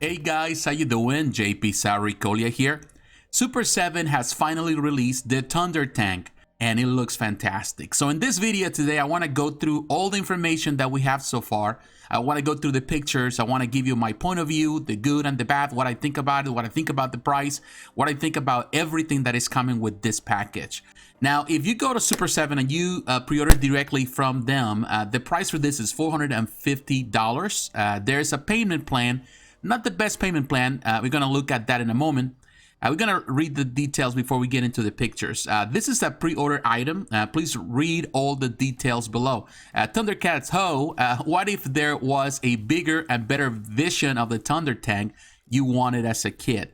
Hey guys, how you doing? jpsarrireviews here. Super7 has finally released the ThunderTank and it looks fantastic. So in this video today, I want to go through all the information that we have so far. I want to go through the pictures. I want to give you my point of view, the good and the bad, what I think about it, what I think about the price, what I think about everything that is coming with this package. Now, if you go to Super7 and you pre-order directly from them, the price for this is $450. There's a payment plan, not the best payment plan. We're going to look at that in a moment. We're going to read the details before we get into the pictures. This is a pre-order item. Please read all the details below. Thundercats, what if there was a bigger and better vision of the ThunderTank you wanted as a kid?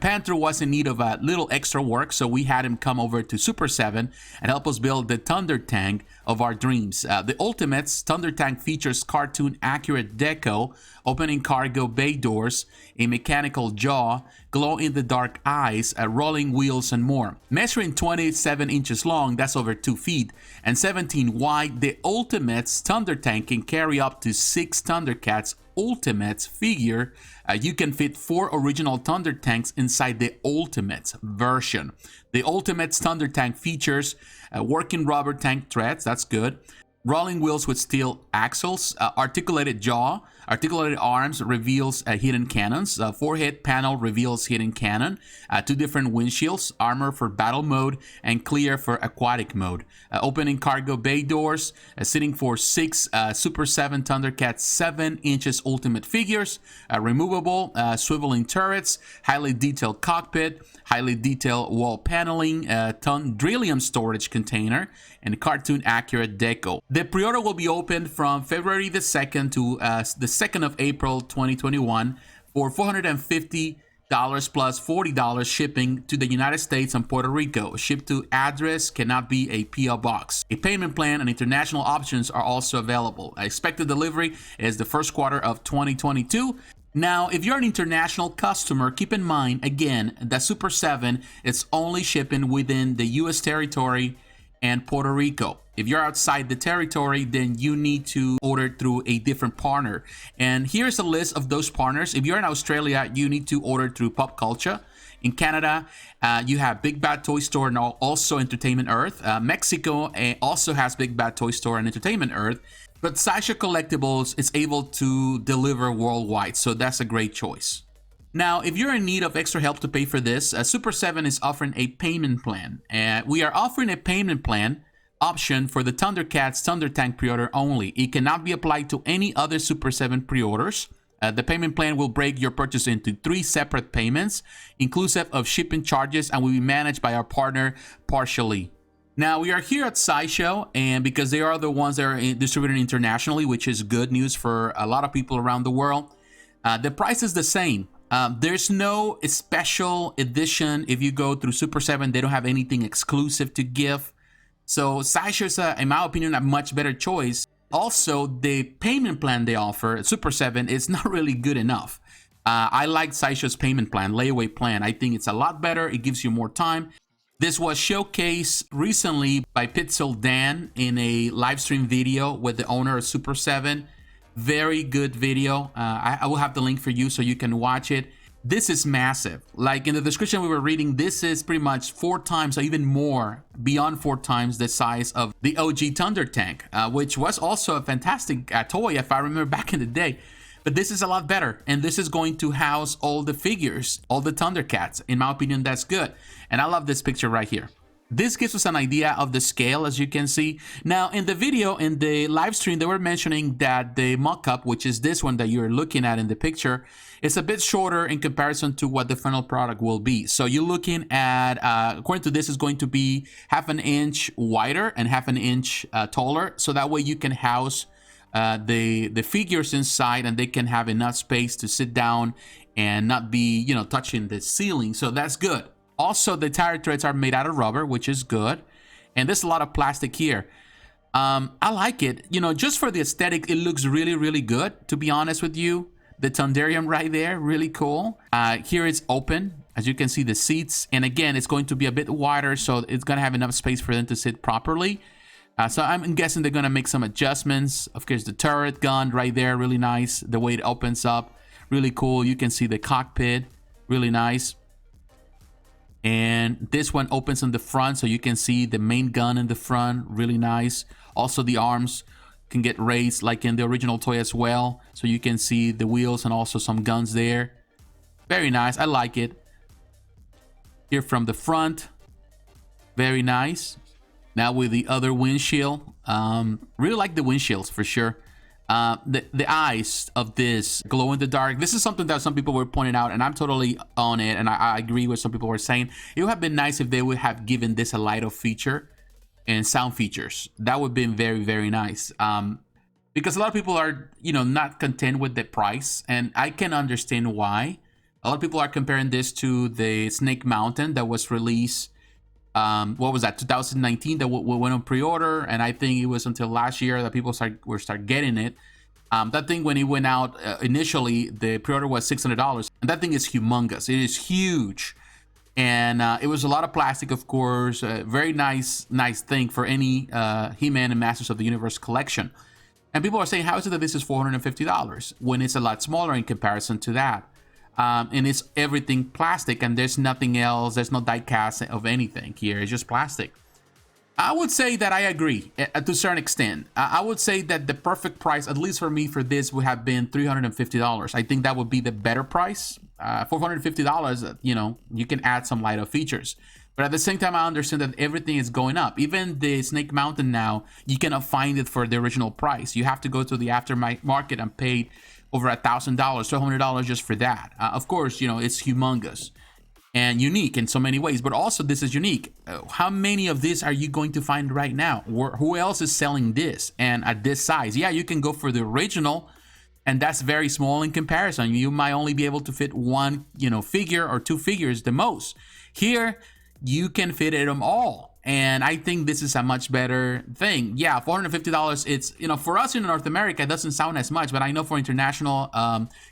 Panther was in need of a little extra work, so we had him come over to Super7 and help us build the ThunderTank of our dreams. The Ultimates ThunderTank features cartoon accurate deco, opening cargo bay doors, a mechanical jaw, glow-in-the-dark eyes, rolling wheels, and more. Measuring 27 inches long, that's over 2 feet, and 17 wide, the Ultimates ThunderTank can carry up to 6 Thundercats Ultimates figure. You can fit 4 original ThunderTanks inside the Ultimates version. The Ultimates ThunderTank features working rubber tank treads, that's good, rolling wheels with steel axles, articulated jaw, articulated arms reveals hidden cannons, forehead panel reveals hidden cannon, 2 different windshields, armor for battle mode and clear for aquatic mode, opening cargo bay doors, sitting for 6 Super7 Thundercats 7 inches ultimate figures, removable swiveling turrets, highly detailed cockpit, highly detailed wall paneling, drillium storage container, and cartoon accurate deco. The pre-order will be opened from February the 2nd to the 2nd of April 2021 for $450 plus $40 shipping to the United States and Puerto Rico. Ship to address, cannot be a PO box. A payment plan and international options are also available. Expected delivery is the first quarter of 2022. Now, if you're an international customer, keep in mind, again, that Super7 is only shipping within the US territory and Puerto Rico. If you're outside the territory, then you need to order through a different partner. And here's a list of those partners. If you're in Australia, you need to order through Pop Culture. In Canada, you have Big Bad Toy Store and also Entertainment Earth. Mexico also has Big Bad Toy Store and Entertainment Earth. But Sideshow Collectibles is able to deliver worldwide, so that's a great choice. Now, if you're in need of extra help to pay for this, Super7 is offering a payment plan. We are offering a payment plan option for the Thundercats ThunderTank pre-order only. It cannot be applied to any other Super7 pre-orders. The payment plan will break your purchase into 3 separate payments, inclusive of shipping charges, and will be managed by our partner partially. Now, we are here at Sideshow, and because they are the ones that are distributed internationally, which is good news for a lot of people around the world, the price is the same. There's no special edition. If you go through Super7, they don't have anything exclusive to give. So Sideshow is, in my opinion, a much better choice. Also, the payment plan they offer at Super7 is not really good enough. I like Sideshow's payment plan, layaway plan. I think it's a lot better. It gives you more time. This was showcased recently by Pixel Dan in a live stream video with the owner of Super7. Very good video. I will have the link for you so you can watch it. This is massive. Like in the description we were reading, this is pretty much 4 times or even more, beyond 4 times the size of the OG ThunderTank, which was also a fantastic toy if I remember back in the day. But this is a lot better, and this is going to house all the figures, all the Thundercats. In my opinion, that's good. And I love this picture right here. This gives us an idea of the scale, as you can see. Now, in the video, in the live stream, they were mentioning that the mock-up, which is this one that you're looking at in the picture, is a bit shorter in comparison to what the final product will be. So you're looking at, according to this, is going to be 1/2 inch wider and 1/2 inch taller. So that way you can house the figures inside, and they can have enough space to sit down and not be, touching the ceiling. So that's good. Also, the tire treads are made out of rubber, which is good. And there's a lot of plastic here. I like it. Just for the aesthetic, it looks really, really good, to be honest with you. The Thunderium right there, really cool. Here it's open. As you can see, the seats. And again, it's going to be a bit wider, so it's going to have enough space for them to sit properly. So I'm guessing they're going to make some adjustments. Of course, the turret gun right there, really nice. The way it opens up. really cool. You can see the cockpit, really nice. And this one opens in the front, so you can see the main gun in the front, really nice. Also the arms can get raised like in the original toy as well, so you can see the wheels and also some guns there. Very nice, I like it. Here from the front, very nice. Now with the other windshield, really like the windshields for sure. The eyes of this glow in the dark, this is something that some people were pointing out, and I'm totally on it, and I agree with some people were saying it would have been nice if they would have given this a light up feature and sound features. That would have been very, very nice, because a lot of people are, you know, not content with the price, and I can understand why. A lot of people are comparing this to the Snake Mountain that was released, what was that, 2019, that went on pre-order, and I think it was until last year that people start getting it. That thing, when it went out initially, the pre-order was $600, and that thing is humongous. It is huge, and it was a lot of plastic, of course. Very nice thing for any He-Man and Masters of the Universe collection. And people are saying, how is it that this is $450 when it's a lot smaller in comparison to that? And it's everything plastic, and there's nothing else. There's no die cast of anything here. It's just plastic. I would say that I agree to a certain extent. I would say that the perfect price, at least for me, for this would have been $350. I think that would be the better price. $450, you know, you can add some light up features. But at the same time, I understand that everything is going up. Even the Snake Mountain now, you cannot find it for the original price. You have to go to the aftermarket and pay over $1,000, $1,200 just for that. Of course, you know, it's humongous and unique in so many ways, but also this is unique. How many of these are you going to find right now? Who else is selling this and at this size? Yeah, you can go for the original, and that's very small in comparison. You might only be able to fit one, you know, figure or two figures the most. Here, you can fit them all. And I think this is a much better thing. Yeah, $450, it's, you know, for us in North America, it doesn't sound as much, but I know for international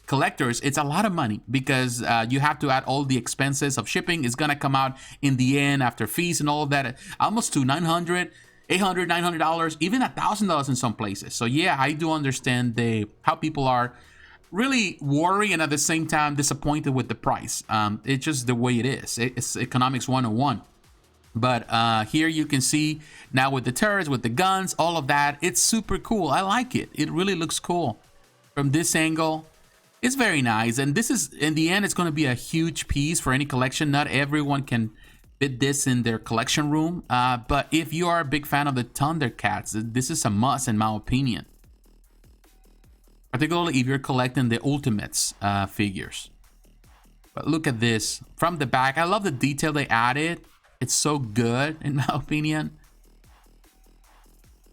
collectors, it's a lot of money, because you have to add all the expenses of shipping. It's gonna come out in the end after fees and all of that, almost to $900, $800, $900, even $1,000 in some places. So yeah, I do understand how people are really worried and at the same time disappointed with the price. It's just the way it is. It's economics 101. But here you can see now with the turrets, with the guns, all of that, it's super cool. I like it. It really looks cool from this angle. It's very nice. And this is, in the end, it's going to be a huge piece for any collection. Not everyone can fit this in their collection room. But if you are a big fan of the Thundercats, this is a must in my opinion. Particularly if you're collecting the Ultimates figures. But look at this from the back. I love the detail they added. It's so good, in my opinion.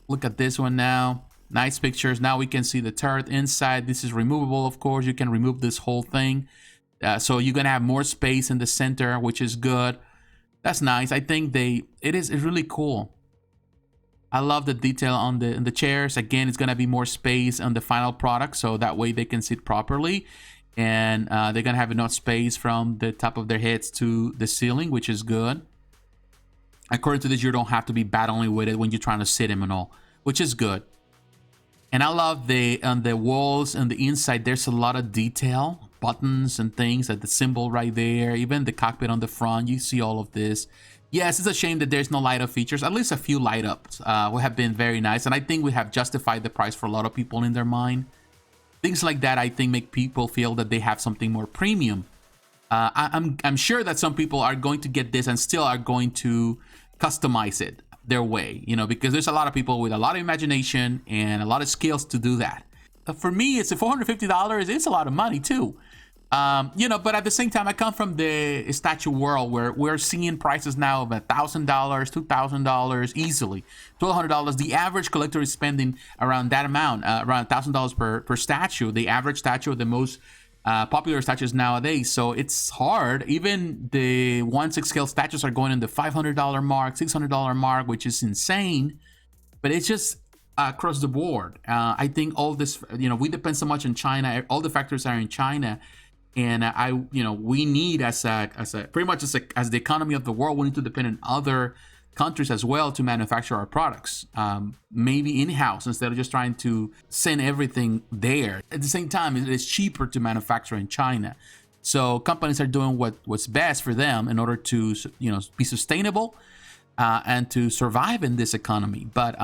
Look at this one now. Nice pictures. Now we can see the turret inside. This is removable, of course. You can remove this whole thing. So you're going to have more space in the center, which is good. That's nice. I think it's really cool. I love the detail on the chairs. Again, it's going to be more space on the final product, so that way they can sit properly. And they're going to have enough space from the top of their heads to the ceiling, which is good. According to this, you don't have to be battling with it when you're trying to sit him and all, which is good. And I love on the walls and the inside, there's a lot of detail, buttons and things, like the symbol right there, even the cockpit on the front. You see all of this. Yes, it's a shame that there's no light up features. At least a few light ups would have been very nice. And I think we have justified the price for a lot of people in their mind. Things like that, I think, make people feel that they have something more premium. I'm sure that some people are going to get this and still are going to customize it their way, you know, because there's a lot of people with a lot of imagination and a lot of skills to do that. For me, it's $450. It's a lot of money too, you know. But at the same time, I come from the statue world where we're seeing prices now of $1,000, $2,000 easily, $1,200. The average collector is spending around that amount, around $1,000 per statue. The average statue of the most popular statues nowadays. So it's hard. Even the 1/6 scale statues are going in the $500 mark, $600 mark, which is insane. But it's just across the board. I think all this, you know, we depend so much on China. All the factories are in China, and we need as the economy of the world, we need to depend on other countries as well to manufacture our products, maybe in-house instead of just trying to send everything there. At the same time, it is cheaper to manufacture in China. So companies are doing what's best for them in order to, be sustainable and to survive in this economy. But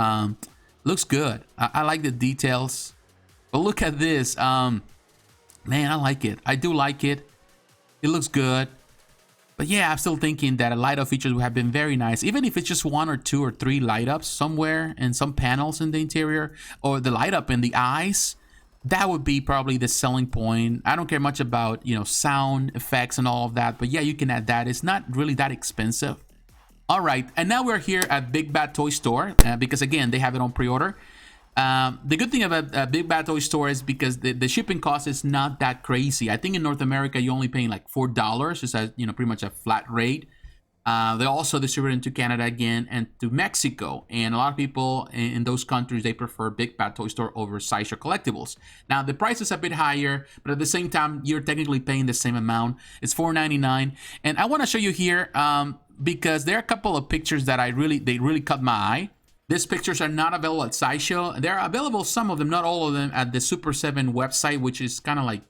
looks good. I like the details. But look at this. Man, I like it. I do like it. It looks good. But yeah, I'm still thinking that a light up features would have been very nice, even if it's just 1 or 2 or 3 light ups somewhere and some panels in the interior, or the light up in the eyes. That would be probably the selling point. I don't care much about, sound effects and all of that, but yeah, you can add that. It's not really that expensive. All right, and now we're here at Big Bad Toy Store because again, they have it on pre-order. The good thing about Big Bad Toy Store is because the shipping cost is not that crazy. I think in North America, you're only paying like $4. It's pretty much a flat rate. They also distribute into Canada again and to Mexico. And a lot of people in those countries, they prefer Big Bad Toy Store over Sideshow Collectibles. Now, the price is a bit higher, but at the same time, you're technically paying the same amount. It's $4.99. And I want to show you here because there are a couple of pictures that they really caught my eye. These pictures are not available at Sideshow. They're available, some of them, not all of them, at the Super7 website, which is kind of like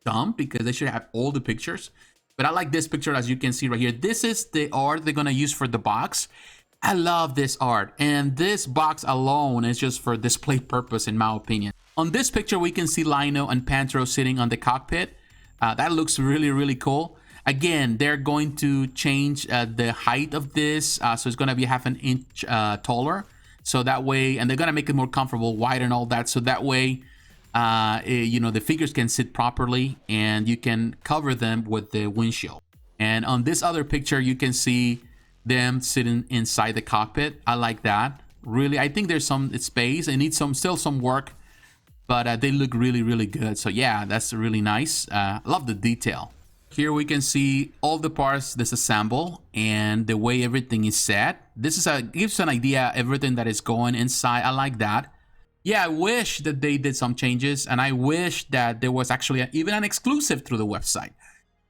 dumb because they should have all the pictures. But I like this picture, as you can see right here. This is the art they're going to use for the box. I love this art. And this box alone is just for display purpose, in my opinion. On this picture, we can see Lino and Pantro sitting on the cockpit. That looks really, really cool. Again, they're going to change the height of this. So it's going to be half an inch taller. So that way, and they're going to make it more comfortable, wide and all that. So that way, the figures can sit properly and you can cover them with the windshield. And on this other picture, you can see them sitting inside the cockpit. I like that. Really, I think there's some space. It needs still some work, but they look really, really good. So yeah, that's really nice. I love the detail. Here we can see all the parts disassemble and the way everything is set. This is gives an idea everything that is going inside. I like that. Yeah, I wish that they did some changes, and I wish that there was actually even an exclusive through the website.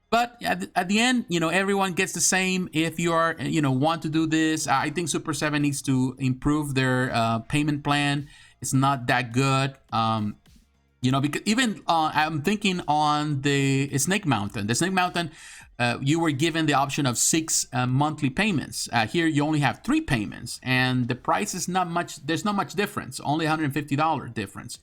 But at the end, everyone gets the same. If you are, want to do this, I think Super7 needs to improve their payment plan. It's not that good. Because even I'm thinking on the Snake Mountain. The Snake Mountain, you were given the option of 6 monthly payments. Here, you only have 3 payments, and the price is not much. There's not much difference. Only $150 difference,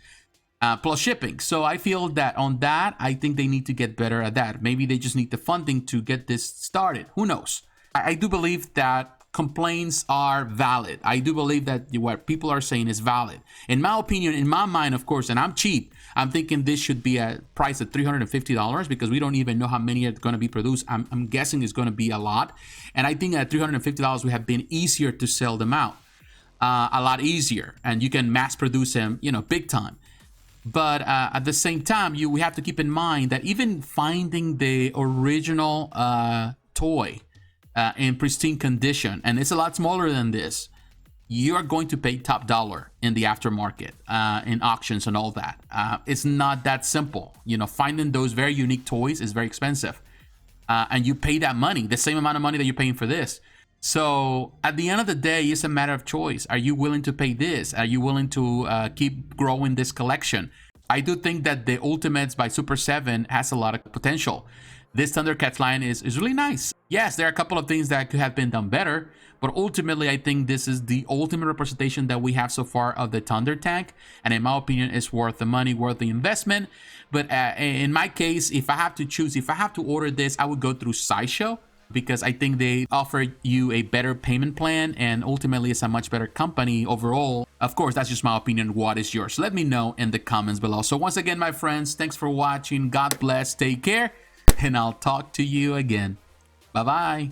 plus shipping. So I feel that on that, I think they need to get better at that. Maybe they just need the funding to get this started. Who knows? I do believe that complaints are valid. I do believe that what people are saying is valid. In my opinion, in my mind, of course, and I'm cheap, I'm thinking this should be a price of $350 because we don't even know how many are going to be produced. I'm guessing it's going to be a lot. And I think at $350 would have been easier to sell them out. A lot easier. And you can mass produce them, big time. But at the same time, we have to keep in mind that even finding the original toy in pristine condition, and it's a lot smaller than this, you are going to pay top dollar in the aftermarket, in auctions and all that. It's not that simple. Finding those very unique toys is very expensive. And you pay that money, the same amount of money that you're paying for this. So at the end of the day, it's a matter of choice. Are you willing to pay this? Are you willing to keep growing this collection? I do think that the Ultimates by Super7 has a lot of potential. This Thundercats line is really nice. Yes, there are a couple of things that could have been done better, but ultimately, I think this is the ultimate representation that we have so far of the ThunderTank, and in my opinion, it's worth the money, worth the investment. But in my case, if I have to choose, if I have to order this, I would go through Sideshow because I think they offer you a better payment plan, and ultimately, it's a much better company overall. Of course, that's just my opinion. What is yours? Let me know in the comments below. So once again, my friends, thanks for watching. God bless. Take care. And I'll talk to you again. Bye-bye.